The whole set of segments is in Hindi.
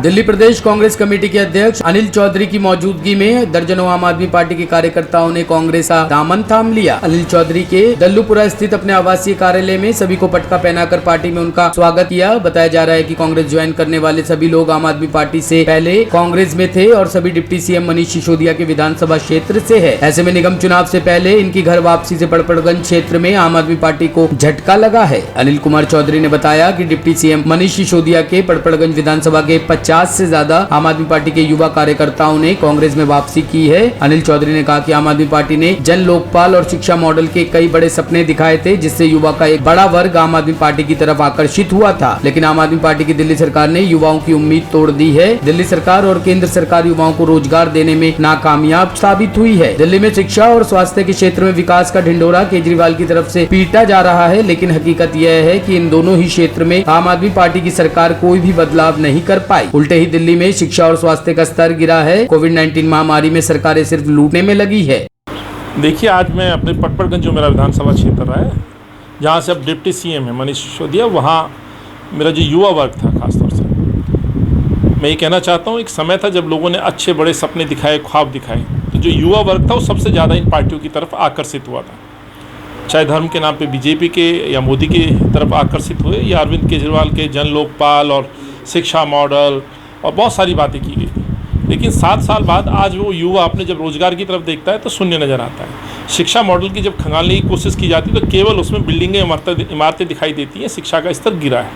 दिल्ली प्रदेश कांग्रेस कमेटी के अध्यक्ष अनिल चौधरी की मौजूदगी में दर्जनों आम आदमी पार्टी के कार्यकर्ताओं ने कांग्रेस का दामन थाम लिया। अनिल चौधरी के दल्लूपुरा स्थित अपने आवासीय कार्यालय में सभी को पटका पहनाकर पार्टी में उनका स्वागत किया। बताया जा रहा है कि कांग्रेस ज्वाइन करने वाले सभी लोग आम आदमी पार्टी से पहले कांग्रेस में थे और सभी डिप्टी सीएम मनीष सिसोदिया के विधानसभा क्षेत्र से है। ऐसे में निगम चुनाव से पहले इनकी घर वापसी से पड़पड़गंज क्षेत्र में आम आदमी पार्टी को झटका लगा है। अनिल कुमार चौधरी ने बताया कि डिप्टी सीएम मनीष सिसोदिया के पड़पड़गंज विधानसभा के 50 से ज्यादा आम आदमी पार्टी के युवा कार्यकर्ताओं ने कांग्रेस में वापसी की है। अनिल चौधरी ने कहा कि आम आदमी पार्टी ने जन लोकपाल और शिक्षा मॉडल के कई बड़े सपने दिखाए थे, जिससे युवा का एक बड़ा वर्ग आम आदमी पार्टी की तरफ आकर्षित हुआ था, लेकिन आम आदमी पार्टी की दिल्ली सरकार ने युवाओं की उम्मीद तोड़ दी है। दिल्ली सरकार और केंद्र सरकार युवाओं को रोजगार देने में नाकामयाब साबित हुई है। दिल्ली में शिक्षा और स्वास्थ्य के क्षेत्र में विकास का ढिंढोरा केजरीवाल की तरफ से पीटा जा रहा है, लेकिन हकीकत यह है कि इन दोनों ही क्षेत्र में आम आदमी पार्टी की सरकार कोई भी बदलाव नहीं कर पाई। उल्टे ही दिल्ली में शिक्षा और स्वास्थ्य का स्तर गिरा है। कोविड-19 महामारी में सरकारें सिर्फ लूटने में लगी है। देखिए, आज मैं अपने पटपड़गंज जो मेरा विधानसभा क्षेत्र रहा है, जहाँ से अब डिप्टी सीएम है मनीष सिसोदिया, वहाँ मेरा जो युवा वर्ग था खासतौर से, मैं ये कहना चाहता हूँ, एक समय था जब लोगों ने अच्छे बड़े सपने दिखाए, ख्वाब दिखाए, तो जो युवा वर्ग था वो सबसे ज़्यादा इन पार्टियों की तरफ आकर्षित हुआ था। चाहे धर्म के नाम पे बीजेपी के या मोदी की तरफ आकर्षित हुए या अरविंद केजरीवाल के जन लोकपाल और शिक्षा मॉडल और बहुत सारी बातें की गई। लेकिन 7 साल बाद आज वो युवा अपने जब रोजगार की तरफ देखता है तो शून्य नज़र आता है। शिक्षा मॉडल की जब खंगालने की कोशिश की जाती है तो केवल उसमें बिल्डिंगें, इमारतें दिखाई देती हैं, शिक्षा का स्तर गिरा है।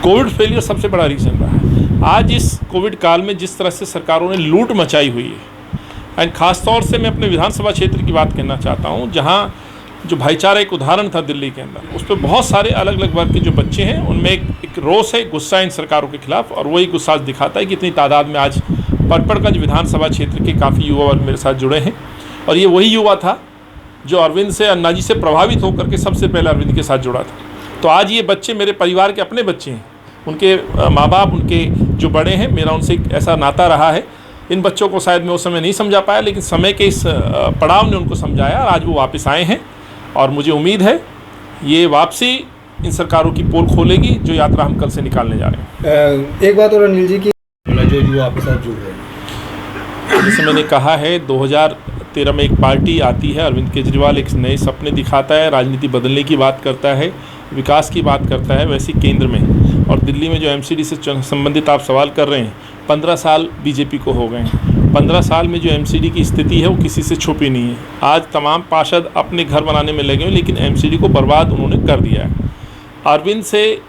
कोविड फेलियर सबसे बड़ा रीज़न रहा है। आज इस कोविड काल में जिस तरह से सरकारों ने लूट मचाई हुई है, एंड ख़ासतौर से मैं अपने विधानसभा क्षेत्र की बात करना चाहता हूँ, जहाँ जो भाईचारा एक उदाहरण था दिल्ली के अंदर, उस पर बहुत सारे अलग अलग वर्ग के जो बच्चे हैं उनमें एक रोष है, गुस्सा है इन सरकारों के खिलाफ, और वही गुस्सा दिखाता है कि इतनी तादाद में आज पटपड़गंज विधानसभा क्षेत्र के काफ़ी युवा वर्ग मेरे साथ जुड़े हैं। और ये वही युवा था जो अरविंद से, अन्ना जी से प्रभावित होकर के सबसे पहले अरविंद के साथ जुड़ा था। तो आज ये बच्चे मेरे परिवार के अपने बच्चे हैं, उनके माँ बाप, उनके जो बड़े हैं, मेरा उनसे एक ऐसा नाता रहा है। इन बच्चों को शायद मैं उस समय नहीं समझा पाया, लेकिन समय के इस पड़ाव ने उनको समझाया और आज वो वापस आए हैं। और मुझे उम्मीद है ये वापसी इन सरकारों की पोल खोलेगी जो यात्रा हम कल से निकालने जा रहे हैं। एक बात और अनिल जी की, जो युवा आपके साथ जुड़ रहे हैं, जैसे मैंने कहा है, 2013 में एक पार्टी आती है, अरविंद केजरीवाल एक नए सपने दिखाता है, राजनीति बदलने की बात करता है, विकास की बात करता है, वैसे केंद्र में और दिल्ली में जो एमसीडी से संबंधित आप सवाल कर रहे हैं, 15 साल बीजेपी को हो गए हैं। 15 साल में जो एमसीडी की स्थिति है वो किसी से छुपी नहीं है। आज तमाम पार्षद अपने घर बनाने में लगे हैं, लेकिन एमसीडी को बर्बाद उन्होंने कर दिया है। अरविंद से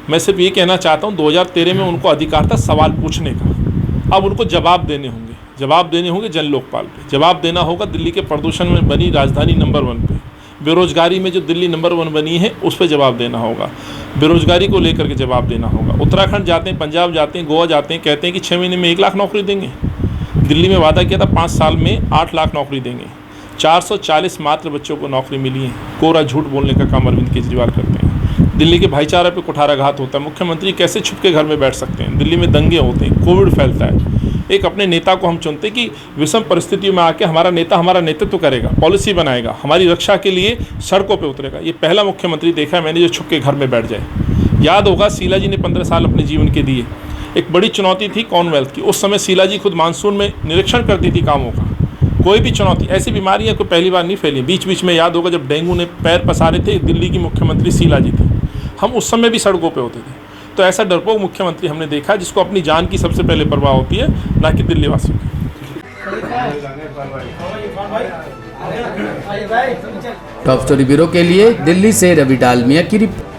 मैं सिर्फ ये कहना चाहता हूँ, 2013 में उनको अधिकार था सवाल पूछने का, अब उनको जवाब देने होंगे जन लोकपाल पे, जवाब देना होगा दिल्ली के प्रदूषण में बनी राजधानी नंबर 1 पे, बेरोजगारी में जो दिल्ली नंबर 1 बनी है उस पर जवाब देना होगा, बेरोजगारी को लेकर के जवाब देना होगा। उत्तराखंड जाते हैं, पंजाब जाते हैं, गोवा जाते हैं, कहते हैं कि 6 महीने में 1 लाख नौकरी देंगे। दिल्ली में वादा किया था 5 साल में 8 लाख नौकरी देंगे। 440 मात्र बच्चों को नौकरी मिली है। कोरा झूठ बोलने का काम अरविंद केजरीवाल करते हैं। दिल्ली के भाईचारे पे कुठाराघात होता है। मुख्यमंत्री कैसे छुप के घर में बैठ सकते हैं? दिल्ली में दंगे होते हैं, कोविड फैलता है। एक अपने नेता को हम चुनते कि विषम परिस्थितियों में आके हमारा नेता हमारा नेतृत्व करेगा, पॉलिसी बनाएगा, हमारी रक्षा के लिए सड़कों पे उतरेगा। ये पहला मुख्यमंत्री देखा है मैंने जो छुप के घर में बैठ जाए। याद होगा शीला जी ने 15 साल अपने जीवन के दिए। एक बड़ी चुनौती थी कॉमनवेल्थ की। उस समय शीला जी खुद मानसून में निरीक्षण करती थी कामों का। कोई भी चुनौती, ऐसी बीमारियाँ कोई पहली बार नहीं फैली। बीच बीच में याद होगा जब डेंगू ने पैर पसारे थे, दिल्ली की मुख्यमंत्री शीला जी थी। हम उस समय भी सड़कों पे होते थे। तो ऐसा डरपोक मुख्यमंत्री हमने देखा जिसको अपनी जान की सबसे पहले परवाह होती है, ना कि दिल्ली वासियों की। टॉप स्टोरी ब्यूरो के लिए दिल्ली से रवि डालमिया की रिपोर्ट।